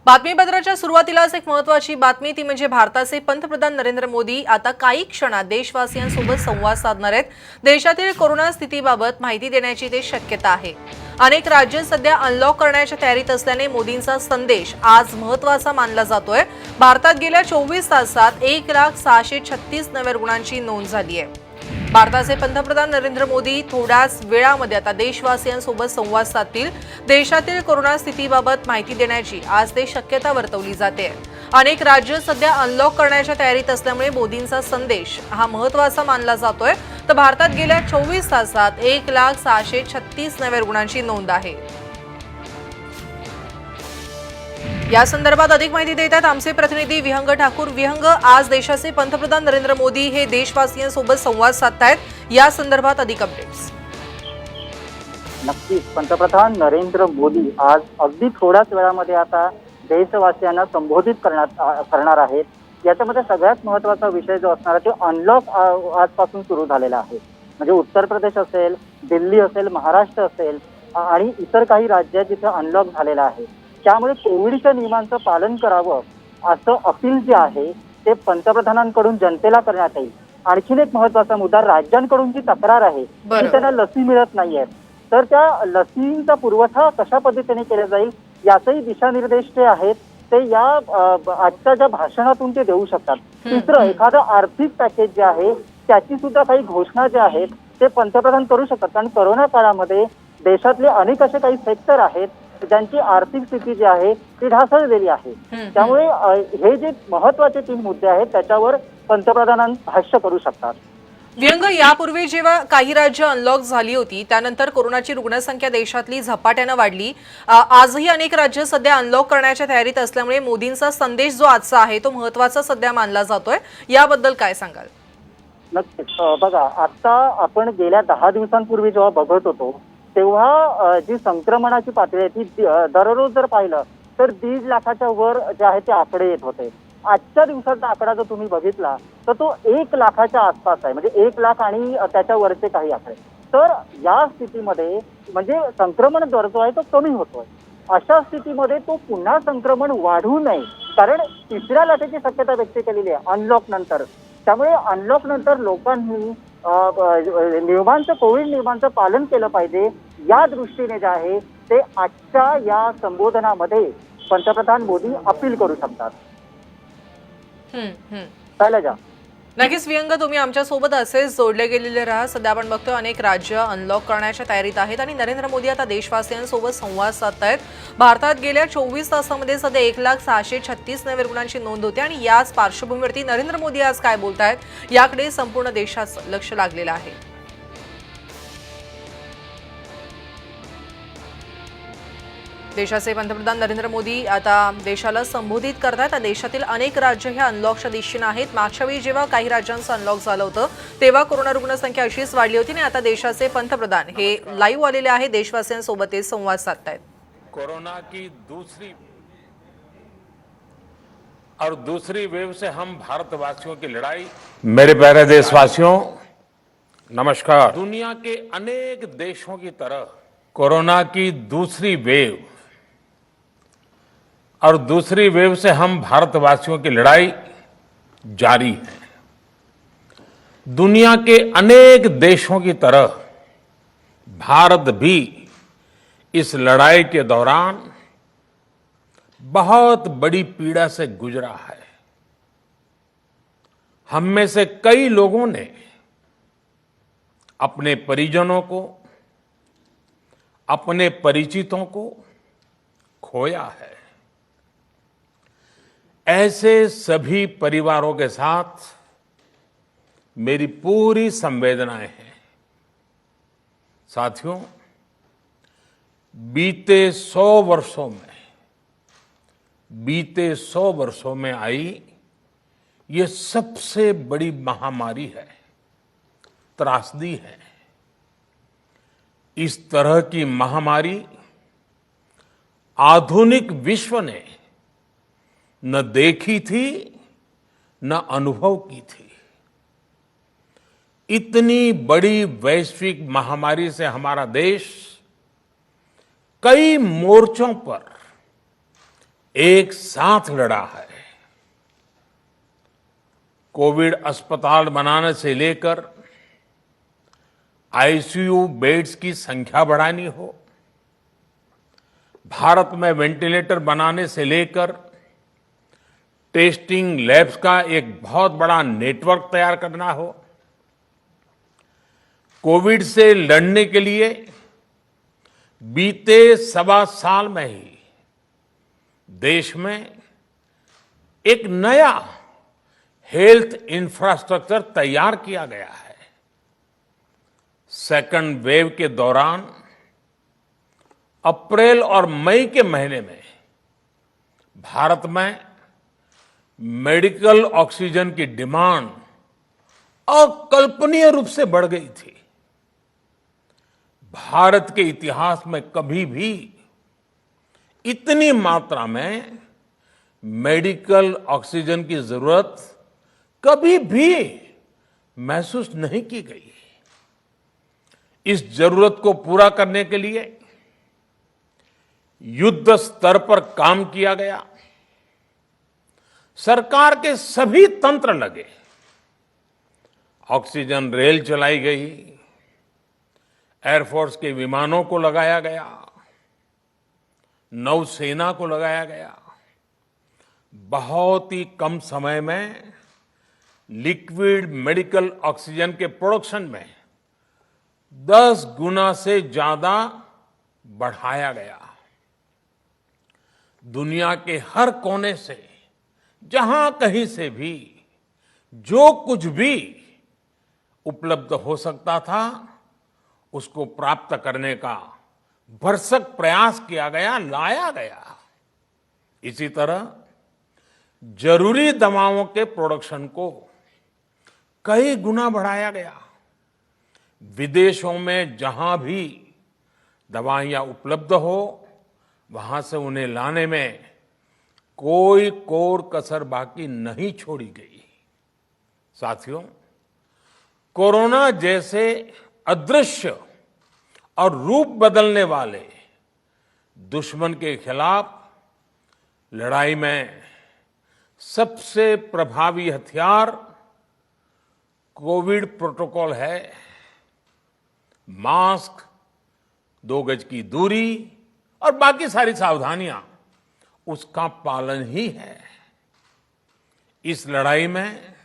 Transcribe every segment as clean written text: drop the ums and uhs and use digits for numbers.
बातमीपत्राच्या सुरुवातीलाच एक महत्त्वाची बातमी ती म्हणजे भारताचे पंतप्रधान नरेंद्र मोदी आता काही क्षणात देशवासियांसोबत संवाद साधणार आहेत। देशातील कोरोना स्थितीबाबत माहिती देण्याची ते शक्यता आहे। अनेक राज्ये सध्या अनलॉक करण्याच्या तयारीत असल्याने मोदींचा संदेश आज महत्त्वाचा मानला जातोय। भारतात गेल्या 24 तासात 1,636 नव्या रुग्णांची नोंद झाली आहे। भारताचे पंतप्रधान नरेंद्र मोदी थोड्याच वेळामध्ये आता देशवासियांसोबत संवाद साधतील। देशातील कोरोना स्थितीबाबत माहिती देण्याची आज ते शक्यता वर्तवली जाते। अनेक राज्ये सध्या अनलॉक करण्याच्या तयारीत असल्यामुळे मोदींचा संदेश हा महत्त्वाचा मानला जातोय। तर भारतात गेल्या 24 तासात 1,636 नव्या रुग्णांची नोंद आहे। या संदर्भात अधिक माहिती देत आहेत आमचे प्रतिनिधी विहंग ठाकूर। विहंग, आज देशाचे पंतप्रधान नरेंद्र मोदी हे देशवासियांसोबत संवाद साधतायत, या संदर्भात अधिक अपडेट्स। नक्कीच पंतप्रधान नरेंद्र मोदी आज अगदी थोड्याच वेळामध्ये आता देशवासियांना संबोधित करणार आहेत। याच्यामध्ये सगळ्यात महत्त्वाचा विषय जो असणार आहे तो अनलॉक आजपासून सुरू झालेला आहे। म्हणजे उत्तर प्रदेश असेल, दिल्ली असेल, महाराष्ट्र असेल आणि इतर काही राज्यात जिथे अनलॉक झालेला आहे, त्यामुळे कोविडच्या नियमांचं पालन करावं असं अपील जे आहे ते पंतप्रधानांकडून जनतेला करण्यात येईल। आणखीन एक महत्त्वाचा मुद्दा, राज्यांकडून जी तक्रार आहे की त्यांना लसी मिळत नाहीये, तर त्या लसींचा पुरवठा कशा पद्धतीने केला जाईल याचेही दिशानिर्देश जे आहेत ते या आजच्या ज्या भाषणातून ते देऊ शकतात। तिसरं, एखादं आर्थिक पॅकेज जे आहे त्याची सुद्धा काही घोषणा ज्या आहेत ते पंतप्रधान करू शकतात। कारण कोरोना काळामध्ये देशातले अनेक असे काही सेक्टर आहेत ज्यांची आर्थिक स्थिती जी आहे ती ढासळलेली आहे। त्यामुळे हे जे महत्त्वाचे 3 मुद्दे आहेत त्याच्यावर पंतप्रधान भाष्य करू शकतात। व्यंग, यापूर्वी जेव्हा काही राज्य अनलॉक झाली होती त्यानंतर कोरोनाची रुग्णसंख्या देशातली झपाट्याने वाढली। आजही अनेक राज्य सध्या अनलॉक करण्याच्या तयारीत असल्यामुळे मोदींचा संदेश जो आजचा आहे तो महत्त्वाचा सध्या मानला जातोय, याबद्दल काय सांगाल? नक्कीच बघा, आता आपण गेल्या 10 दिवसांपूर्वी जेव्हा बघत होतो तेव्हा जी संक्रमणाची पातळी आहे ती दररोज जर पाहिलं तर 1.5 लाखाच्या वर जे आहे ते आकडे येत होते। आजच्या दिवसाचा आकडा जर तुम्ही बघितला तर तो 1 लाखाच्या आसपास आहे, म्हणजे 1 लाख आणि त्याच्या वरचे काही आकडे। तर या स्थितीमध्ये म्हणजे संक्रमण दर जो आहे तो कमी होतोय। अशा स्थितीमध्ये तो पुन्हा संक्रमण वाढू नये, कारण 3ऱ्या लाटेची शक्यता व्यक्त केलेली आहे अनलॉक नंतर। त्यामुळे अनलॉक नंतर लोकांनी नियमांचं, कोविड नियमांचं पालन केलं पाहिजे। या दृष्टीने जे आहे ते आजच्या या संबोधनामध्ये पंतप्रधान मोदी अपील करू शकतात। शैलजा, नक्कीच व्यंग, तुम्ही आमच्या सोबत असेच जोडले गेलेले राहा। सध्या आपण बघतोय अनेक राज्य अनलॉक करण्याच्या तयारीत आहेत आणि नरेंद्र मोदी आता देशवासियांसोबत संवाद साधतायत। भारतात गेल्या 24 तासामध्ये सध्या 1,636 नव्या रुग्णांची नोंद होते आणि याच पार्श्वभूमीवरती नरेंद्र मोदी आज काय बोलतायत याकडे संपूर्ण देशाचं लक्ष लागलेलं आहे। देशाचे पंतप्रधान नरेंद्र मोदी आता देशाला संबोधित करतात। देशातील अनेक राज्य हे अनलॉकच्या दिशेने आहेत। मागच्या वेळी जेव्हा काही राज्यांचं अनलॉक झालं होतं तेव्हा कोरोना रुग्णसंख्या अशीच वाढली होती आणि आता देशाचे पंतप्रधान हे लाईव्ह आलेले आहे, देशवासियांसोबत ते संवाद साधतायत। कोरोना की दूसरी वेव से हम भारतवासियों की लड़ाई। मेरे प्यारे देशवासियों, नमस्कार। दुनिया के अनेक देशों की तरह कोरोना की दूसरी वेव और दूसरी वेव से हम भारतवासियों की लड़ाई जारी है। दुनिया के अनेक देशों की तरह भारत भी इस लड़ाई के दौरान बहुत बड़ी पीड़ा से गुजरा है। हम में से कई लोगों ने अपने परिजनों को, अपने परिचितों को खोया है। ऐसे सभी परिवारों के साथ मेरी पूरी संवेदनाएं हैं। साथियों, बीते 100 वर्षों में आई ये सबसे बड़ी महामारी है, त्रासदी है। इस तरह की महामारी आधुनिक विश्व ने न देखी थी न अनुभव की थी। इतनी बड़ी वैश्विक महामारी से हमारा देश कई मोर्चों पर एक साथ लड़ा है। कोविड अस्पताल बनाने से लेकर आईसीयू बेड्स की संख्या बढ़ानी हो, भारत में वेंटिलेटर बनाने से लेकर टेस्टिंग लैब्स का एक बहुत बड़ा नेटवर्क तैयार करना हो, कोविड से लड़ने के लिए बीते 1.25 साल में ही देश में एक नया हेल्थ इंफ्रास्ट्रक्चर तैयार किया गया है। सेकंड वेव के दौरान अप्रैल और मई के महीने में भारत में मेडिकल ऑक्सीजन की डिमांड अकल्पनीय रूप से बढ़ गई थी। भारत के इतिहास में कभी भी इतनी मात्रा में मेडिकल ऑक्सीजन की जरूरत कभी भी महसूस नहीं की गई। इस जरूरत को पूरा करने के लिए युद्ध स्तर पर काम किया गया। सरकार के सभी तंत्र लगे। ऑक्सीजन रेल चलाई गई, एयरफोर्स के विमानों को लगाया गया, नौसेना को लगाया गया। बहुत ही कम समय में लिक्विड मेडिकल ऑक्सीजन के प्रोडक्शन में 10 गुना से ज्यादा बढ़ाया गया। दुनिया के हर कोने से, जहां कहीं से भी जो कुछ भी उपलब्ध हो सकता था, उसको प्राप्त करने का भरसक प्रयास किया गया, लाया गया। इसी तरह जरूरी दवाओं के प्रोडक्शन को कई गुना बढ़ाया गया। विदेशों में जहां भी दवाइयां उपलब्ध हो, वहां से उन्हें लाने में कोई कोर कसर बाकी नहीं छोड़ी गई। साथियों, कोरोना जैसे अदृश्य और रूप बदलने वाले दुश्मन के खिलाफ लड़ाई में सबसे प्रभावी हथियार कोविड प्रोटोकॉल है। मास्क, 2 गज की दूरी और बाकी सारी सावधानियां, उसका पालन ही है। इस लड़ाई में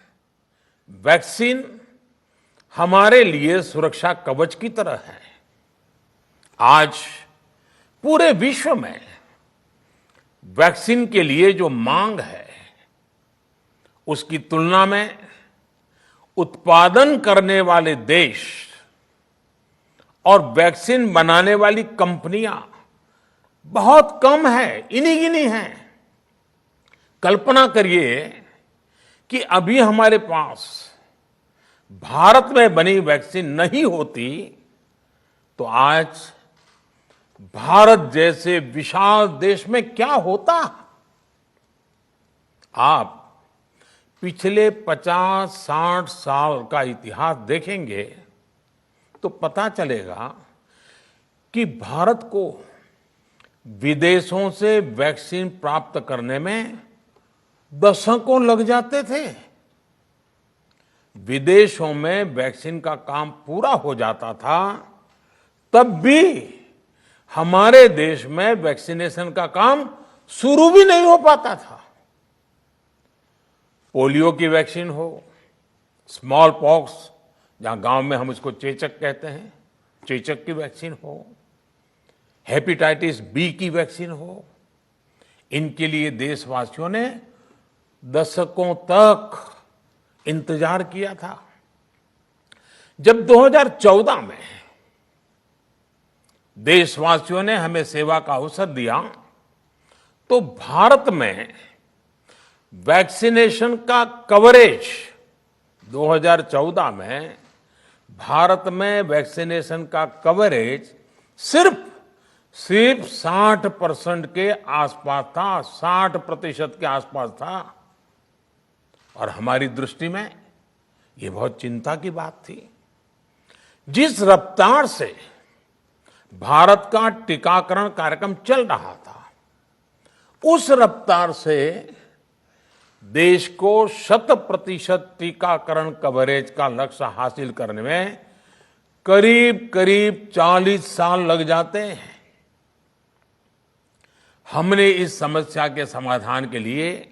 वैक्सीन हमारे लिए सुरक्षा कवच की तरह है। आज पूरे विश्व में वैक्सीन के लिए जो मांग है, उसकी तुलना में उत्पादन करने वाले देश और वैक्सीन बनाने वाली कंपनियां बहुत कम है, इन्हीं गिनी हैं। कल्पना करिए कि अभी हमारे पास भारत में बनी वैक्सीन नहीं होती तो आज भारत जैसे विशाल देश में क्या होता। आप पिछले 50-60 साल का इतिहास देखेंगे तो पता चलेगा कि भारत को विदेशों से वैक्सीन प्राप्त करने में दशकों लग जाते थे। विदेशों में वैक्सीन का काम पूरा हो जाता था, तब भी हमारे देश में वैक्सीनेशन का काम शुरू भी नहीं हो पाता था। पोलियो की वैक्सीन हो, स्मॉल पॉक्स, जहां गांव में हम इसको चेचक कहते हैं, चेचक की वैक्सीन हो, हेपेटाइटिस बी की वैक्सीन हो, इनके लिए देशवासियों ने दशकों तक इंतजार किया था। जब 2014 में देशवासियों ने हमें सेवा का अवसर दिया, तो भारत में वैक्सीनेशन का कवरेज 2014 में भारत में वैक्सीनेशन का कवरेज सिर्फ 60% के आसपास था, 60% के आसपास था। और हमारी दृष्टि में ये बहुत चिंता की बात थी। जिस रफ्तार से भारत का टीकाकरण कार्यक्रम चल रहा था, उस रफ्तार से देश को 100% टीकाकरण कवरेज का लक्ष्य हासिल करने में करीब करीब 40 साल लग जाते हैं। हमने इस समस्या के समाधान के लिए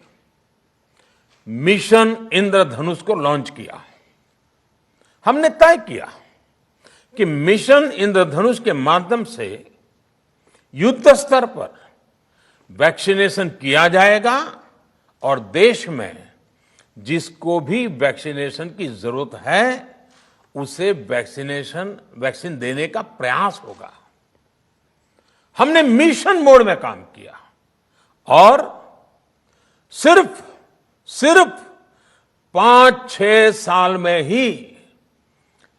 मिशन इंद्रधनुष को लॉन्च किया। हमने तय किया कि मिशन इंद्रधनुष के माध्यम से युद्ध स्तर पर वैक्सीनेशन किया जाएगा और देश में जिसको भी वैक्सीनेशन की जरूरत है उसे वैक्सीन देने का प्रयास होगा। हमने मिशन मोड में काम किया और सिर्फ 5-6 साल में ही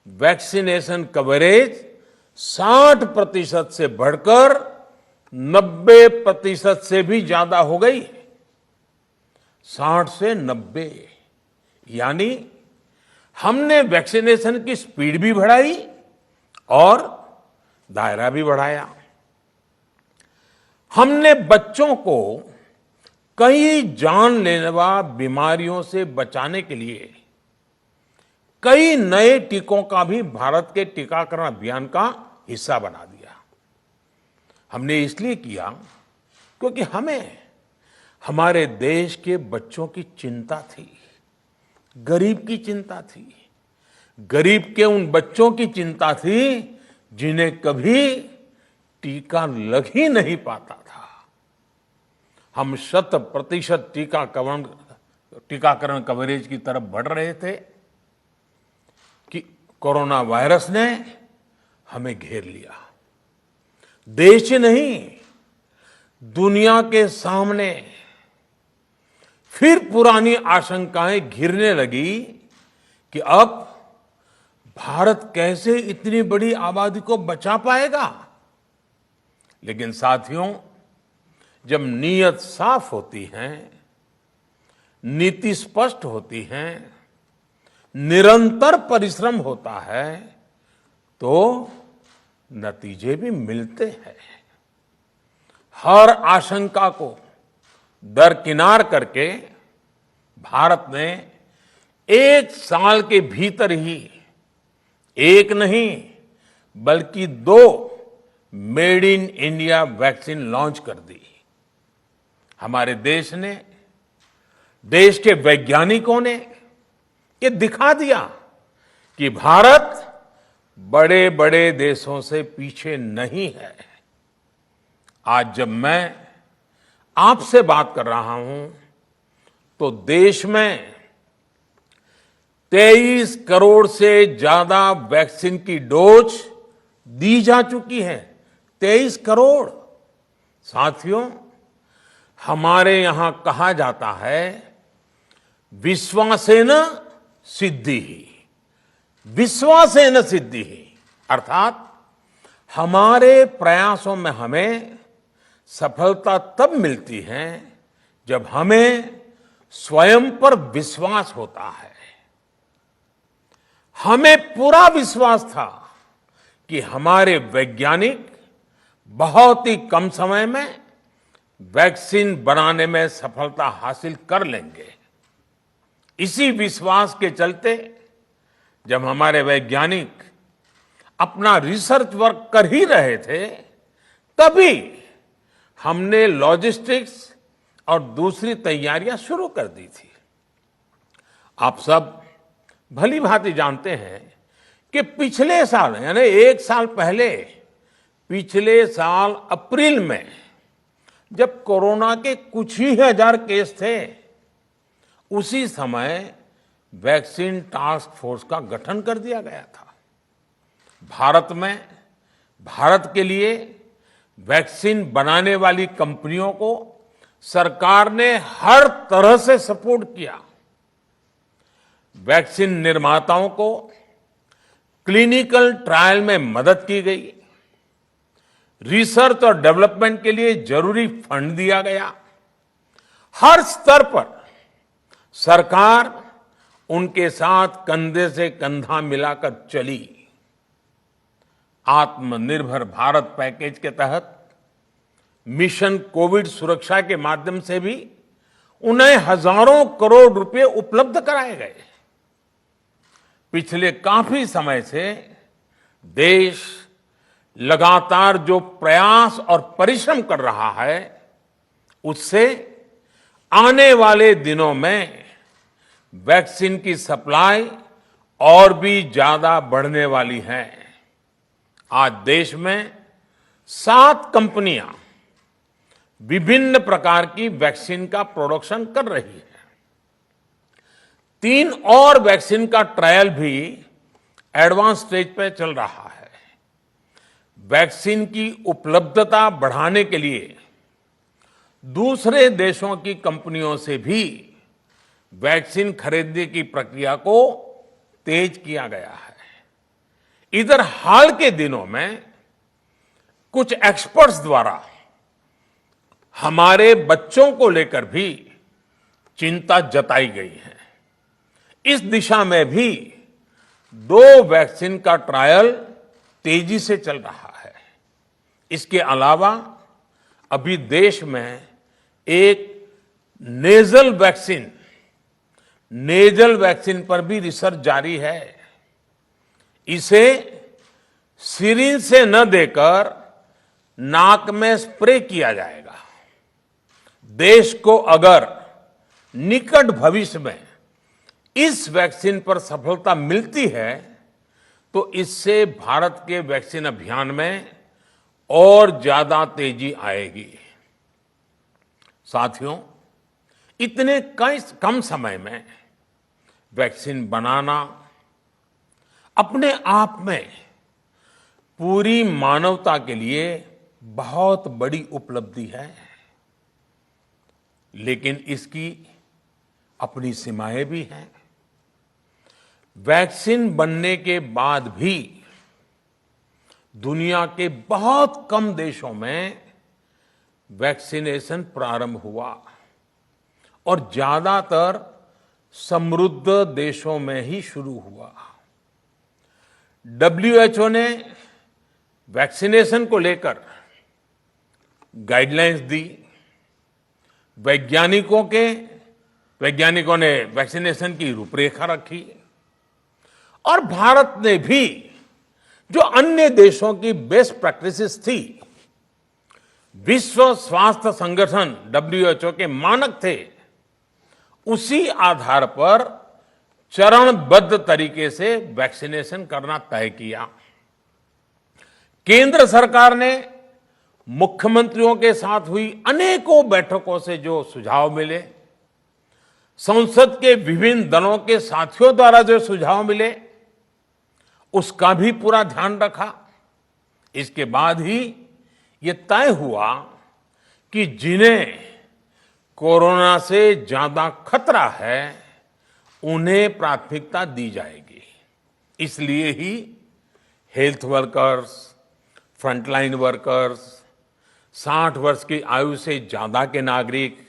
वैक्सीनेशन कवरेज 60% से बढ़कर 90% से भी ज्यादा हो गई। 60 से 90, यानी हमने वैक्सीनेशन की स्पीड भी बढ़ाई और दायरा भी बढ़ाया। हमने बच्चों को कई जानलेवा बीमारियों से बचाने के लिए कई नए टीकों का भी भारत के टीकाकरण अभियान का हिस्सा बना दिया। हमने इसलिए किया क्योंकि हमें हमारे देश के बच्चों की चिंता थी, गरीब की चिंता थी, गरीब के उन बच्चों की चिंता थी जिन्हें कभी टीका लग ही नहीं पाता था। हम 100% टीकाकरण कवरेज की तरफ बढ़ रहे थे कि कोरोना वायरस ने हमें घेर लिया। देश ही नहीं, दुनिया के सामने फिर पुरानी आशंकाएं घिरने लगी कि अब भारत कैसे इतनी बड़ी आबादी को बचा पाएगा। लेकिन साथियों, जब नीयत साफ होती है, नीति स्पष्ट होती है, निरंतर परिश्रम होता है तो नतीजे भी मिलते हैं। हर आशंका को दरकिनार करके भारत ने 1 साल के भीतर ही एक नहीं बल्कि 2 made in India vaccine launch कर दी। हमारे देश ने, देश के वैज्ञानिकों ने ये दिखा दिया कि भारत बड़े बड़े देशों से पीछे नहीं है। आज जब मैं आपसे बात कर रहा हूं तो देश में 23 करोड़ से ज्यादा वैक्सीन की डोज दी जा चुकी है। 23 करोड़। साथियों, हमारे यहां कहा जाता है विश्वासेन सिद्धिः, विश्वासेन सिद्धिः, अर्थात हमारे प्रयासों में हमें सफलता तब मिलती है जब हमें स्वयं पर विश्वास होता है। हमें पूरा विश्वास था कि हमारे वैज्ञानिक बहुत ही कम समय में वैक्सीन बनाने में सफलता हासिल कर लेंगे। इसी विश्वास के चलते जब हमारे वैज्ञानिक अपना रिसर्च वर्क कर ही रहे थे, तभी हमने लॉजिस्टिक्स और दूसरी तैयारियां शुरू कर दी थी। आप सब भली भांति जानते हैं कि पिछले साल, यानी 1 साल पहले, पिछले साल अप्रैल में जब कोरोना के कुछ ही हजार केस थे, उसी समय वैक्सीन टास्क फोर्स का गठन कर दिया गया था। भारत के लिए वैक्सीन बनाने वाली कंपनियों को सरकार ने हर तरह से सपोर्ट किया। वैक्सीन निर्माताओं को क्लिनिकल ट्रायल में मदद की गई। रिसर्च और डेवलपमेंट के लिए जरूरी फंड दिया गया। हर स्तर पर सरकार उनके साथ कंधे से कंधा मिलाकर चली। आत्मनिर्भर भारत पैकेज के तहत मिशन कोविड सुरक्षा के माध्यम से भी उन्हें हजारों करोड़ रुपए उपलब्ध कराए गए। पिछले काफी समय से देश लगातार जो प्रयास और परिश्रम कर रहा है, उससे आने वाले दिनों में वैक्सीन की सप्लाई और भी ज्यादा बढ़ने वाली है। आज देश में 7 कंपनियां विभिन्न प्रकार की वैक्सीन का प्रोडक्शन कर रही है। 3 और वैक्सीन का ट्रायल भी एडवांस स्टेज पे चल रहा है। वैक्सीन की उपलब्धता बढ़ाने के लिए दूसरे देशों की कंपनियों से भी वैक्सीन खरीदने की प्रक्रिया को तेज किया गया है। इधर हाल के दिनों में कुछ एक्सपर्ट्स द्वारा हमारे बच्चों को लेकर भी चिंता जताई गई है। इस दिशा में भी 2 वैक्सीन का ट्रायल तेजी से चल रहा है। इसके अलावा अभी देश में एक नेजल वैक्सीन पर भी रिसर्च जारी है। इसे सिरिंज से न देकर नाक में स्प्रे किया जाएगा। देश को अगर निकट भविष्य में इस वैक्सीन पर सफलता मिलती है तो इससे भारत के वैक्सीन अभियान में और ज्यादा तेजी आएगी। साथियों, इतने कम समय में वैक्सीन बनाना अपने आप में पूरी मानवता के लिए बहुत बड़ी उपलब्धि है, लेकिन इसकी अपनी सीमाएं भी हैं। वैक्सीन बनने के बाद भी दुनिया के बहुत कम देशों में वैक्सीनेशन प्रारंभ हुआ और ज्यादातर समृद्ध देशों में ही शुरू हुआ। WHO ने वैक्सीनेशन को लेकर गाइडलाइंस दी। वैज्ञानिकों ने वैक्सीनेशन की रूपरेखा रखी और भारत ने भी जो अन्य देशों की बेस्ट प्रैक्टिसेस थी, विश्व स्वास्थ्य संगठन WHO के मानक थे, उसी आधार पर चरणबद्ध तरीके से वैक्सीनेशन करना तय किया। केंद्र सरकार ने मुख्यमंत्रियों के साथ हुई अनेकों बैठकों से जो सुझाव मिले, संसद के विभिन्न दलों के साथियों द्वारा जो सुझाव मिले, उसका भी पूरा ध्यान रखा। इसके बाद ही ये तय हुआ कि जिन्हें कोरोना से ज्यादा खतरा है उन्हें प्राथमिकता दी जाएगी। इसलिए ही हेल्थ वर्कर्स, फ्रंटलाइन वर्कर्स, 60 वर्ष की आयु से ज्यादा के नागरिक,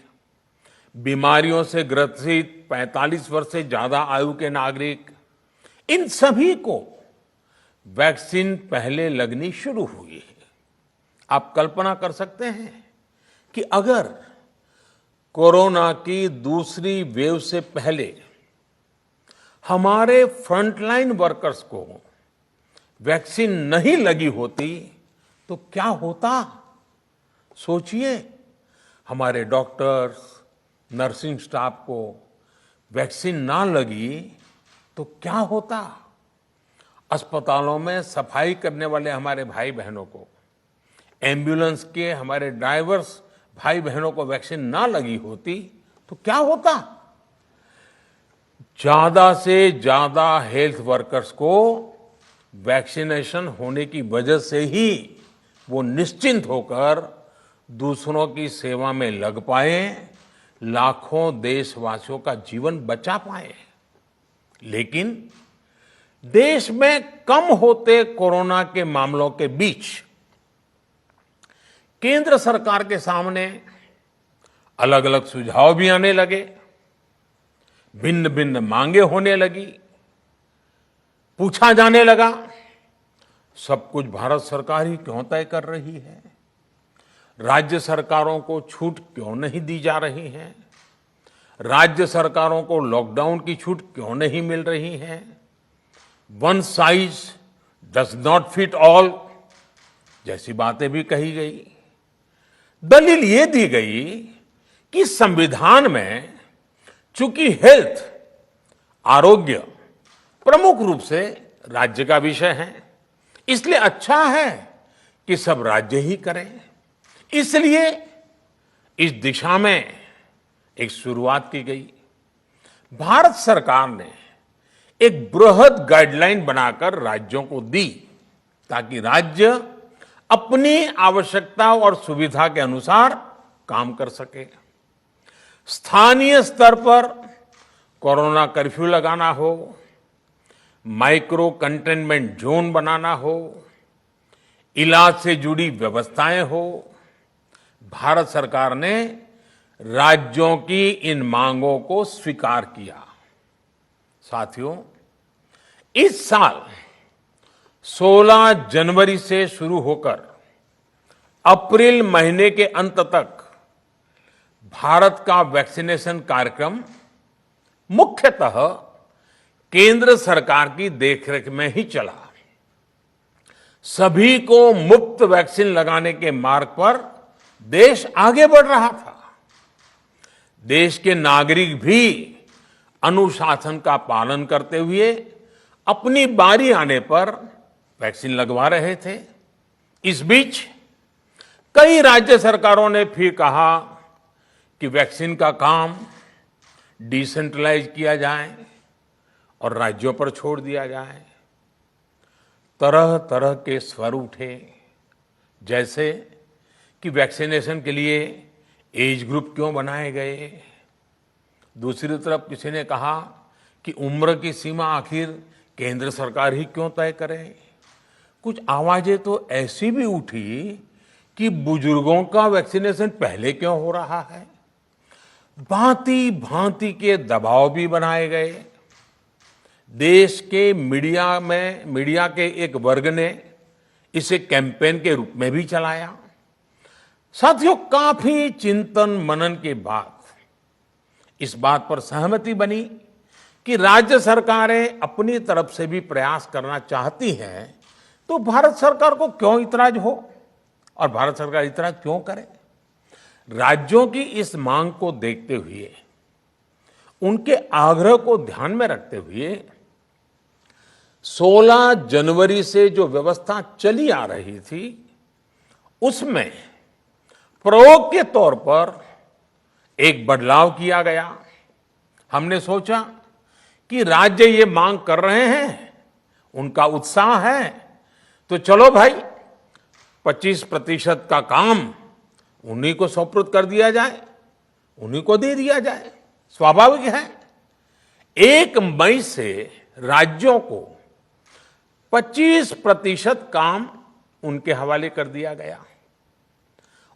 बीमारियों से ग्रसित 45 वर्ष से ज्यादा आयु के नागरिक, इन सभी को वैक्सीन पहले लगनी शुरू हुई है। आप कल्पना कर सकते हैं कि अगर कोरोना की दूसरी वेव से पहले हमारे फ्रंटलाइन वर्कर्स को वैक्सीन नहीं लगी होती तो क्या होता? सोचिए, हमारे डॉक्टर्स, नर्सिंग स्टाफ को वैक्सीन ना लगी तो क्या होता? अस्पतालों में सफाई करने वाले हमारे भाई बहनों को, एम्बुलेंस के हमारे ड्राइवर्स भाई बहनों को वैक्सीन ना लगी होती तो क्या होता? ज्यादा से ज्यादा हेल्थ वर्कर्स को वैक्सीनेशन होने की वजह से ही वो निश्चिंत होकर दूसरों की सेवा में लग पाए, लाखों देशवासियों का जीवन बचा पाए। लेकिन देश में कम होते कोरोना के मामलों के बीच केंद्र सरकार के सामने अलग अलग सुझाव भी आने लगे, भिन्न भिन्न मांगे होने लगी, पूछा जाने लगा सब कुछ भारत सरकार ही क्यों तय कर रही है? राज्य सरकारों को छूट क्यों नहीं दी जा रही है? राज्य सरकारों को लॉकडाउन की छूट क्यों नहीं मिल रही है? One size does not fit all जैसी बातें भी कही गई। दलील ये दी गई कि संविधान में चूंकि हेल्थ, आरोग्य प्रमुख रूप से राज्य का विषय है, इसलिए अच्छा है कि सब राज्य ही करें। इसलिए इस दिशा में एक शुरुआत की गई। भारत सरकार ने एक बृहद गाइडलाइन बनाकर राज्यों को दी ताकि राज्य अपनी आवश्यकता और सुविधा के अनुसार काम कर सके। स्थानीय स्तर पर कोरोना कर्फ्यू लगाना हो, माइक्रो कंटेनमेंट जोन बनाना हो, इलाज से जुड़ी व्यवस्थाएं हो, भारत सरकार ने राज्यों की इन मांगों को स्वीकार किया। साथियों, इस साल 16 जनवरी से शुरू होकर अप्रैल महीने के अंत तक भारत का वैक्सीनेशन कार्यक्रम मुख्यतः केंद्र सरकार की देखरेख में ही चला। सभी को मुफ्त वैक्सीन लगाने के मार्ग पर देश आगे बढ़ रहा था। देश के नागरिक भी अनुशासन का पालन करते हुए अपनी बारी आने पर वैक्सीन लगवा रहे थे। इस बीच कई राज्य सरकारों ने फिर कहा कि वैक्सीन का काम डिसेंट्रलाइज किया जाए और राज्यों पर छोड़ दिया जाए। तरह तरह के स्वर उठे, जैसे कि वैक्सीनेशन के लिए एज ग्रुप क्यों बनाए गए। दूसरी तरफ किसी ने कहा कि उम्र की सीमा आखिर केंद्र सरकार ही क्यों तय करे। कुछ आवाजें तो ऐसी भी उठी कि बुजुर्गों का वैक्सीनेशन पहले क्यों हो रहा है। भांति भांति के दबाव भी बनाए गए। देश के मीडिया के एक वर्ग ने इसे कैंपेन के रूप में भी चलाया। साथियों, काफी चिंतन मनन के बाद इस बात पर सहमति बनी कि राज्य सरकारें अपनी तरफ से भी प्रयास करना चाहती हैं, तो भारत सरकार को क्यों इतराज हो और भारत सरकार इतराज क्यों करे। राज्यों की इस मांग को देखते हुए, उनके आग्रह को ध्यान में रखते हुए 16 जनवरी से जो व्यवस्था चली आ रही थी, उसमें प्रयोग के तौर पर एक बदलाव किया गया। हमने सोचा कि राज्य ये मांग कर रहे हैं, उनका उत्साह है, तो चलो भाई 25% का काम उन्हीं को सुपुर्द कर दिया जाए, उन्हीं को दे दिया जाए। स्वाभाविक है 1 मई से राज्यों को 25% काम उनके हवाले कर दिया गया।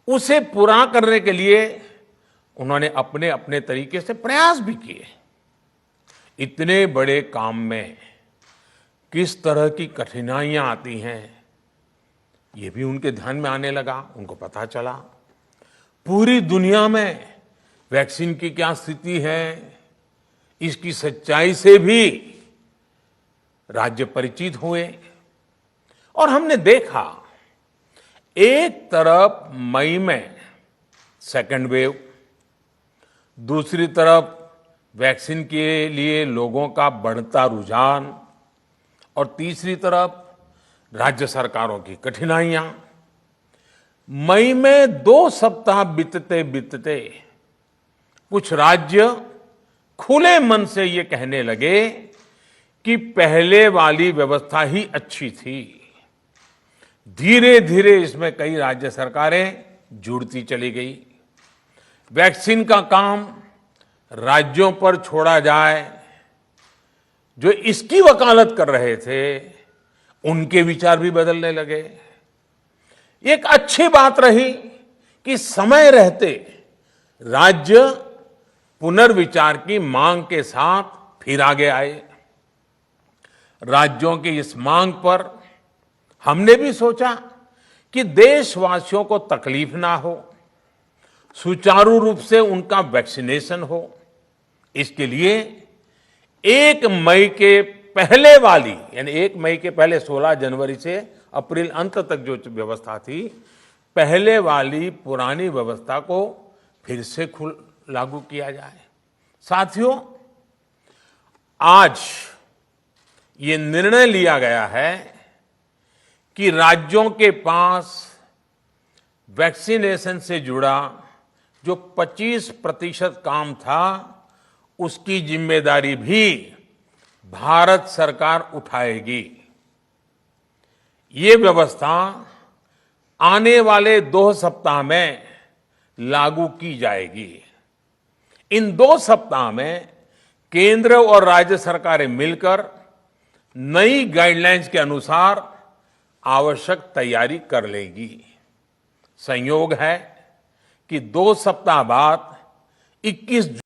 उसे पूरा करने के लिए उन्होंने अपने अपने तरीके से प्रयास भी किए। इतने बड़े काम में किस तरह की कठिनाइयां आती हैं, ये भी उनके ध्यान में आने लगा। उनको पता चला पूरी दुनिया में वैक्सीन की क्या स्थिति है, इसकी सच्चाई से भी राज्य परिचित हुए। और हमने देखा, एक तरफ मई में सेकेंड वेव, दूसरी तरफ वैक्सीन के लिए लोगों का बढ़ता रुझान, और तीसरी तरफ राज्य सरकारों की कठिनाइयां। मई में 2 सप्ताह बीतते बीतते कुछ राज्य खुले मन से ये कहने लगे कि पहले वाली व्यवस्था ही अच्छी थी। धीरे धीरे इसमें कई राज्य सरकारें जुड़ती चली गई। वैक्सीन का काम राज्यों पर छोड़ा जाए। जो इसकी वकालत कर रहे थे, उनके विचार भी बदलने लगे। एक अच्छी बात रही कि समय रहते राज्य पुनर्विचार की मांग के साथ फिर आगे आए। राज्यों की इस मांग पर हमने भी सोचा कि देशवासियों को तकलीफ ना हो, सुचारू रूप से उनका वैक्सीनेशन हो। इसके लिए 1 मई के पहले वाली, यानी 1 मई के पहले 16 जनवरी से अप्रैल अंत तक जो व्यवस्था थी, पहले वाली पुरानी व्यवस्था को फिर से लागू किया जाए। साथियों, आज ये निर्णय लिया गया है कि राज्यों के पास वैक्सीनेशन से जुड़ा जो 25% काम था, उसकी जिम्मेदारी भी भारत सरकार उठाएगी। ये व्यवस्था आने वाले 2 सप्ताह में लागू की जाएगी। इन 2 सप्ताह में केंद्र और राज्य सरकारें मिलकर नई गाइडलाइंस के अनुसार आवश्यक तैयारी कर लेगी। संयोग है कि 2 सप्ताह बाद 21 जून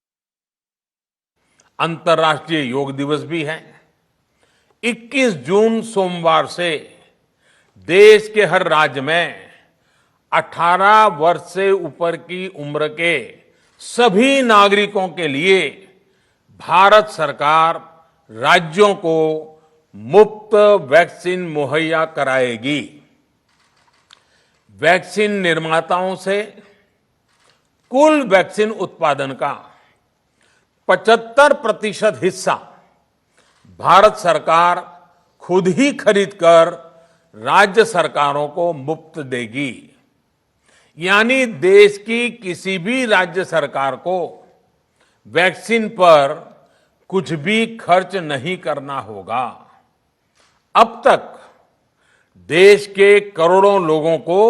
अंतर्राष्ट्रीय योग दिवस भी है। 21 जून सोमवार से देश के हर राज्य में 18 वर्ष से ऊपर की उम्र के सभी नागरिकों के लिए भारत सरकार राज्यों को मुफ्त वैक्सीन मुहैया कराएगी। वैक्सीन निर्माताओं से कुल वैक्सीन उत्पादन का 75% हिस्सा भारत सरकार खुद ही खरीदकर राज्य सरकारों को मुफ्त देगी। यानी देश की किसी भी राज्य सरकार को वैक्सीन पर कुछ भी खर्च नहीं करना होगा। अब तक देश के करोड़ों लोगों को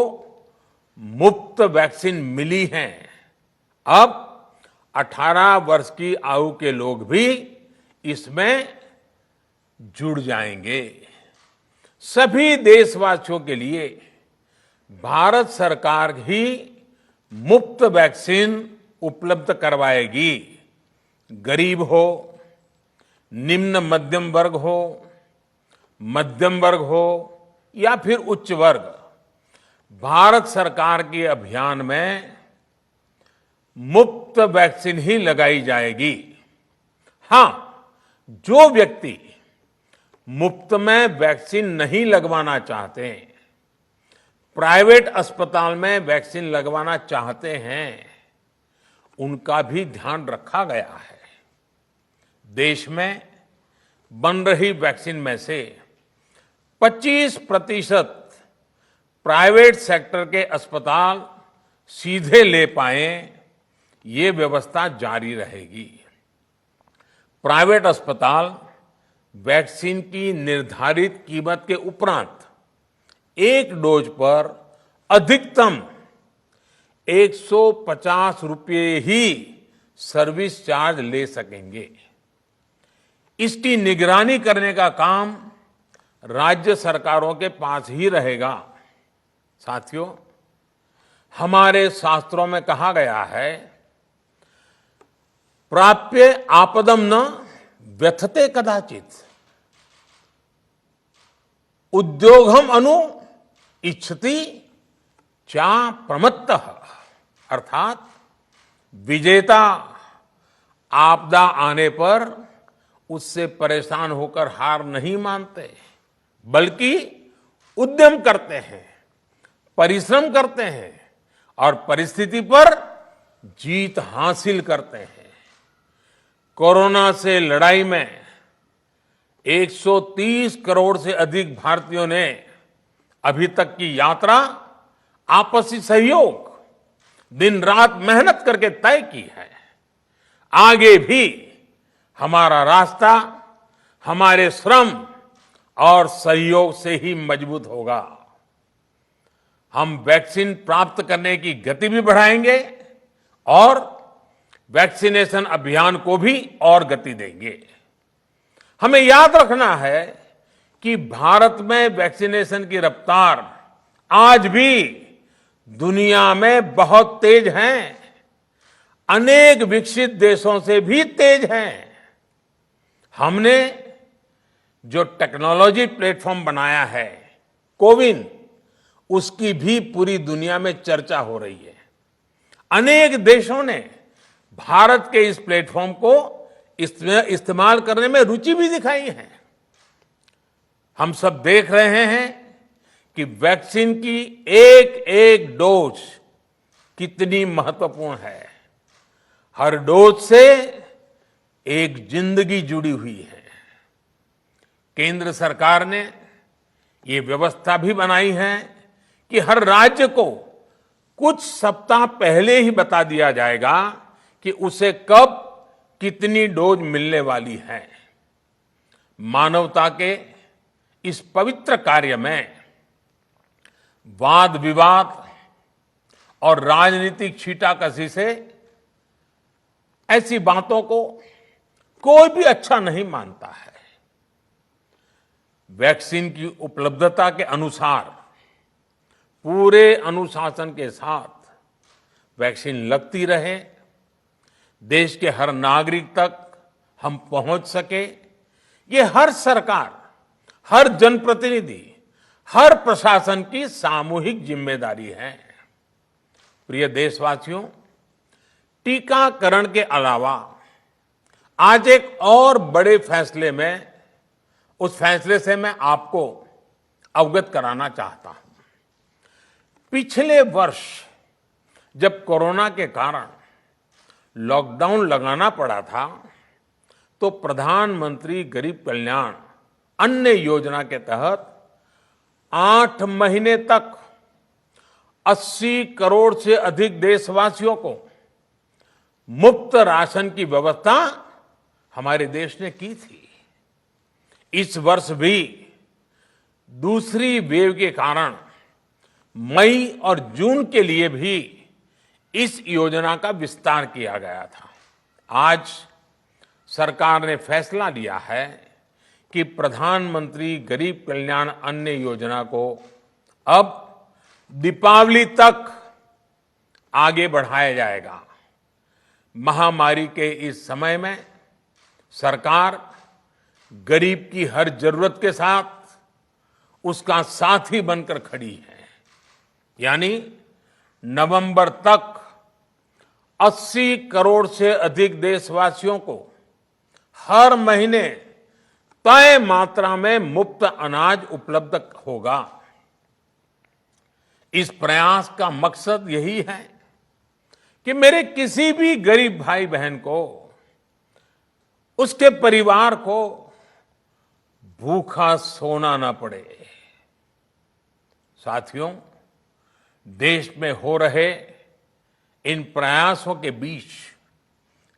मुफ्त वैक्सीन मिली है। अब 18 वर्ष की आयु के लोग भी इसमें जुड़ जाएंगे। सभी देशवासियों के लिए भारत सरकार ही मुफ्त वैक्सीन उपलब्ध करवाएगी। गरीब हो, निम्न मध्यम वर्ग हो, मध्यम वर्ग हो या फिर उच्च वर्ग, भारत सरकार के अभियान में मुफ्त वैक्सीन ही लगाई जाएगी। हां, जो व्यक्ति मुफ्त में वैक्सीन नहीं लगवाना चाहते, प्राइवेट अस्पताल में वैक्सीन लगवाना चाहते हैं, उनका भी ध्यान रखा गया है। देश में बन रही वैक्सीन में से 25% प्राइवेट सेक्टर के अस्पताल सीधे ले पाए, ये व्यवस्था जारी रहेगी। प्राइवेट अस्पताल वैक्सीन की निर्धारित कीमत के उपरांत एक डोज पर अधिकतम 150 रुपये ही सर्विस चार्ज ले सकेंगे। इसकी निगरानी करने का काम राज्य सरकारों के पास ही रहेगा। साथियों, हमारे शास्त्रों में कहा गया है, प्राप्य आपदम न व्यथते कदाचित, उद्योगम अनु इच्छति चा प्रमत्तः। अर्थात विजेता आपदा आने पर उससे परेशान होकर हार नहीं मानते, बल्कि उद्यम करते हैं, परिश्रम करते हैं और परिस्थिति पर जीत हासिल करते हैं। कोरोना से लड़ाई में 130 करोड़ से अधिक भारतीयों ने अभी तक की यात्रा आपसी सहयोग, दिन रात मेहनत करके तय की है। आगे भी हमारा रास्ता हमारे श्रम और सहयोग से ही मजबूत होगा। हम वैक्सीन प्राप्त करने की गति भी बढ़ाएंगे और वैक्सीनेशन अभियान को भी और गति देंगे। हमें याद रखना है कि भारत में वैक्सीनेशन की रफ्तार आज भी दुनिया में बहुत तेज है, अनेक विकसित देशों से भी तेज है। हमने जो टेक्नोलॉजी प्लेटफॉर्म बनाया है, कोविन, उसकी भी पूरी दुनिया में चर्चा हो रही है। अनेक देशों ने भारत के इस प्लेटफॉर्म को इस्तेमाल करने में रुचि भी दिखाई है। हम सब देख रहे हैं कि वैक्सीन की एक एक डोज कितनी महत्वपूर्ण है। हर डोज से एक जिंदगी जुड़ी हुई है। केंद्र सरकार ने ये व्यवस्था भी बनाई है कि हर राज्य को कुछ सप्ताह पहले ही बता दिया जाएगा कि उसे कब कितनी डोज मिलने वाली है। मानवता के इस पवित्र कार्य में वाद विवाद और राजनीतिक छींटाकशी से ऐसी बातों को कोई भी अच्छा नहीं मानता है। वैक्सीन की उपलब्धता के अनुसार पूरे अनुशासन के साथ वैक्सीन लगती रहे, देश के हर नागरिक तक हम पहुंच सके, ये हर सरकार, हर जनप्रतिनिधि, हर प्रशासन की सामूहिक जिम्मेदारी है। प्रिय देशवासियों, टीकाकरण के अलावा आज एक और बड़े फैसले में उस फैसले से मैं आपको अवगत कराना चाहता हूं। पिछले वर्ष जब कोरोना के कारण लॉकडाउन लगाना पड़ा था, तो प्रधानमंत्री गरीब कल्याण अन्न योजना के तहत 8 महीने तक 80 करोड़ से अधिक देशवासियों को मुफ्त राशन की व्यवस्था हमारे देश ने की थी। इस वर्ष भी दूसरी वेव के कारण मई और जून के लिए भी इस योजना का विस्तार किया गया था। आज सरकार ने फैसला लिया है कि प्रधानमंत्री गरीब कल्याण अन्न योजना को अब दीपावली तक आगे बढ़ाया जाएगा। महामारी के इस समय में सरकार गरीब की हर जरूरत के साथ उसका साथी बनकर खड़ी है। यानी नवंबर तक 80 करोड़ से अधिक देशवासियों को हर महीने तय मात्रा में मुफ्त अनाज उपलब्ध होगा। इस प्रयास का मकसद यही है कि मेरे किसी भी गरीब भाई बहन को, उसके परिवार को भूखा सोना ना पड़े। साथियों, देश में हो रहे इन प्रयासों के बीच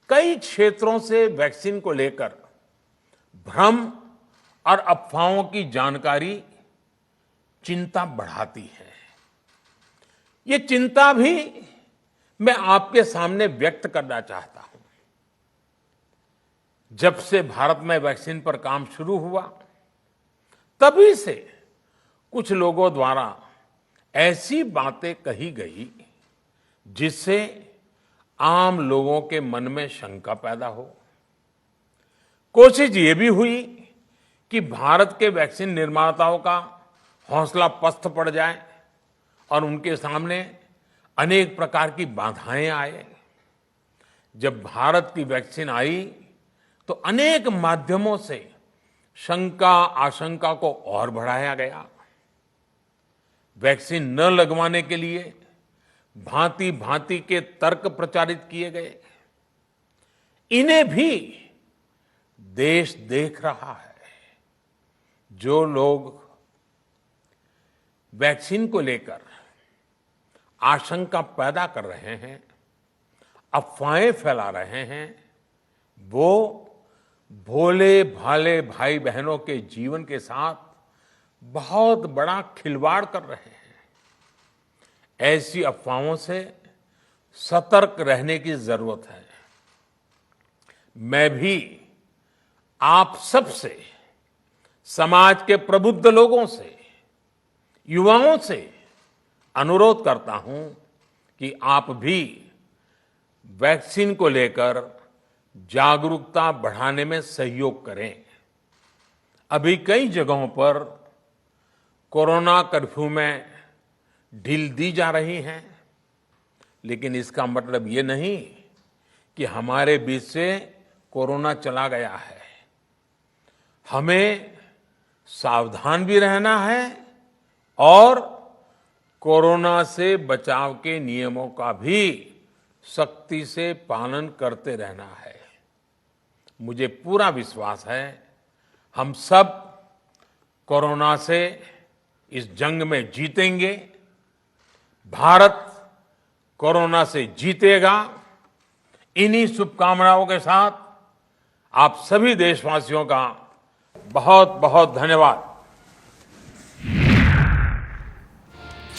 कई क्षेत्रों से वैक्सीन को लेकर भ्रम और अफवाहों की जानकारी चिंता बढ़ाती है। ये चिंता भी मैं आपके सामने व्यक्त करना चाहता हूं। जब से भारत में वैक्सीन पर काम शुरू हुआ, तभी से कुछ लोगों द्वारा ऐसी बातें कही गई जिससे आम लोगों के मन में शंका पैदा हो। कोशिश ये भी हुई कि भारत के वैक्सीन निर्माताओं का हौसला पस्त पड़ जाए और उनके सामने अनेक प्रकार की बाधाएं आए। जब भारत की वैक्सीन आई तो अनेक माध्यमों से शंका आशंका को और बढ़ाया गया। वैक्सीन न लगवाने के लिए भांति भांति के तर्क प्रचारित किए गए। इन्हें भी देश देख रहा है। जो लोग वैक्सीन को लेकर आशंका पैदा कर रहे हैं, अफवाहें फैला रहे हैं, वो भोले भाले भाई बहनों के जीवन के साथ बहुत बड़ा खिलवाड़ कर रहे हैं। ऐसी अफवाहों से सतर्क रहने की जरूरत है। मैं भी आप सबसे, समाज के प्रबुद्ध लोगों से, युवाओं से अनुरोध करता हूं कि आप भी वैक्सीन को लेकर जागरूकता बढ़ाने में सहयोग करें। अभी कई जगहों पर कोरोना कर्फ्यू में ढील दी जा रही है, लेकिन इसका मतलब ये नहीं कि हमारे बीच से कोरोना चला गया है। हमें सावधान भी रहना है और कोरोना से बचाव के नियमों का भी सख्ती से पालन करते रहना है। मुझे पूरा विश्वास है हम सब कोरोना से इस जंग में जीतेंगे, भारत कोरोना से जीतेगा। इन्हीं शुभकामनाओं के साथ आप सभी देशवासियों का बहुत बहुत धन्यवाद।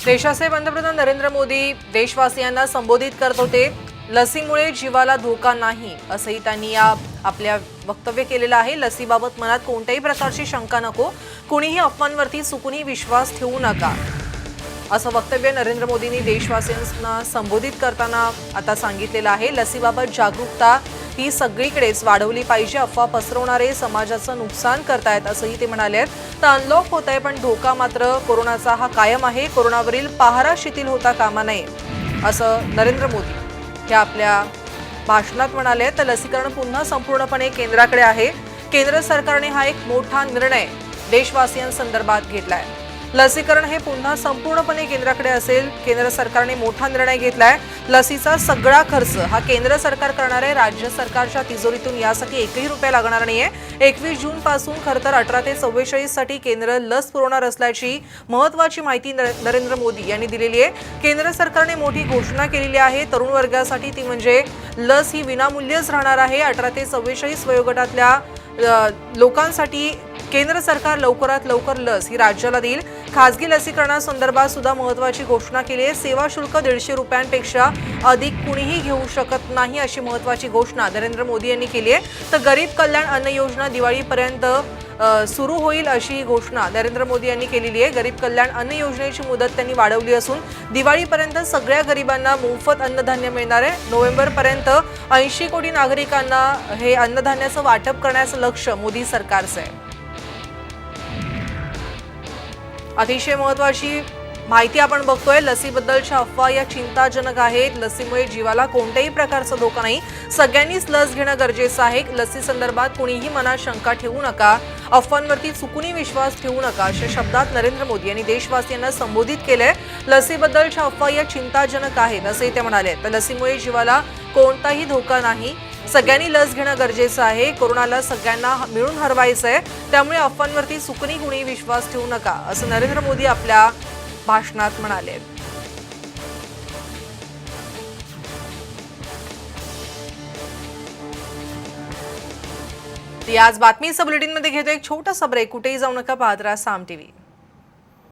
देशाचे पंतप्रधान नरेंद्र मोदी देशवासियांना संबोधित करत होते। लसीमुळे जीवाला धोका नाही असंही त्यांनी या आपल्या वक्तव्य केलेलं आहे। लसीबाबत मनात कोणत्याही प्रकारची शंका नको, कुणीही अफवांवरती चुकूनही विश्वास ठेवू नका असं वक्तव्य नरेंद्र मोदींनी देशवासियांना संबोधित करताना आता सांगितलेलं आहे। लसीबाबत जागरूकता ही सगळीकडेच वाढवली पाहिजे। अफवा पसरवणारे समाजाचं नुकसान करतायत असंही ते म्हणाले आहेत। तर अनलॉक होत आहे पण धोका मात्र कोरोनाचा हा कायम आहे। कोरोनावरील पहारा शिथिल होता कामा नये असं नरेंद्र मोदी या आपल्या भाषणात म्हणाले। तर लसीकरण पुन्हा संपूर्णपणे केंद्राकडे आहे। केंद्र सरकारने हा एक मोठा निर्णय देशवासियांसंदर्भात घेतलाय। लसीकरण हे पुन्हा संपूर्णपणे केंद्राकडे असेल। केंद्र सरकारने मोठा निर्णय घेतलाय। लसीचा सगळा खर्च हा केंद्र सरकार करणार आहे। राज्य सरकारच्या तिजोरीतून यासाठी एकही रुपया लागणार नाहीये। 21 जून पासून खरतर 18 ते 44 साठी केंद्र लस पुरवणार असल्याची महत्त्वाची माहिती नरेंद्र मोदी यांनी दिलेली आहे। केंद्र सरकारने मोठी घोषणा केलेली आहे। तरुण वर्गासाठी ती म्हणजे लस ही विनामूल्यच राहणार आहे। 18 ते 44 वयोगटातल्या लोकांसाठी केंद्र सरकार लवकरात लवकर लस ही राज्याला देईल। खासगी लसीकरणासंदर्भात सुद्धा महत्त्वाची घोषणा केली आहे। सेवा शुल्क 150 रुपयांपेक्षा अधिक कुणीही घेऊ शकत नाही अशी महत्त्वाची घोषणा नरेंद्र मोदी यांनी केली आहे। तर गरीब कल्याण अन्न योजना दिवाळीपर्यंत सुरू होईल अशी घोषणा नरेंद्र मोदी यांनी केलेली आहे। गरीब कल्याण अन्न योजनेची मुदत त्यांनी वाढवली असून दिवाळीपर्यंत सगळ्या गरिबांना मोफत अन्नधान्य मिळणार आहे। नोव्हेंबरपर्यंत 80 कोटी नागरिकांना हे अन्नधान्याचं वाटप करण्याचं लक्ष्य मोदी सरकारचं आहे। अतिशय महत्त्वाची माहिती आपण बघतोय। लसीबद्दलच्या अफवा या चिंताजनक आहेत। लसीमुळे जीवाला कोणत्याही प्रकारचा धोका नाही। सगळ्यांनीच लस घेणं गरजेचं आहे। लसी संदर्भात कोणीही मनात शंका ठेवू नका, अफवांवरती चुकूनही विश्वास ठेवू नका अशा शब्दात नरेंद्र मोदी यांनी देशवासियांना संबोधित केलंय। लसीबद्दलच्या अफवा या चिंताजनक आहेत असंही ते म्हणाले। तर लसीमुळे जीवाला कोणताही धोका नाही। सगळ्यांनी लस घेणं गरजेचं आहे। कोरोनाला सगळ्यांना मिळून हरवायचं आहे। त्यामुळे अफवांवरती चुकूनही कुणीही विश्वास ठेवू नका असं नरेंद्र मोदी आपल्या भाषणात म्हणाले। आज बातमीच्या बुलेटिनमध्ये घेतो एक छोटासा ब्रेक। कुठेही जाऊ नका, पाहत राहा साम टीव्ही।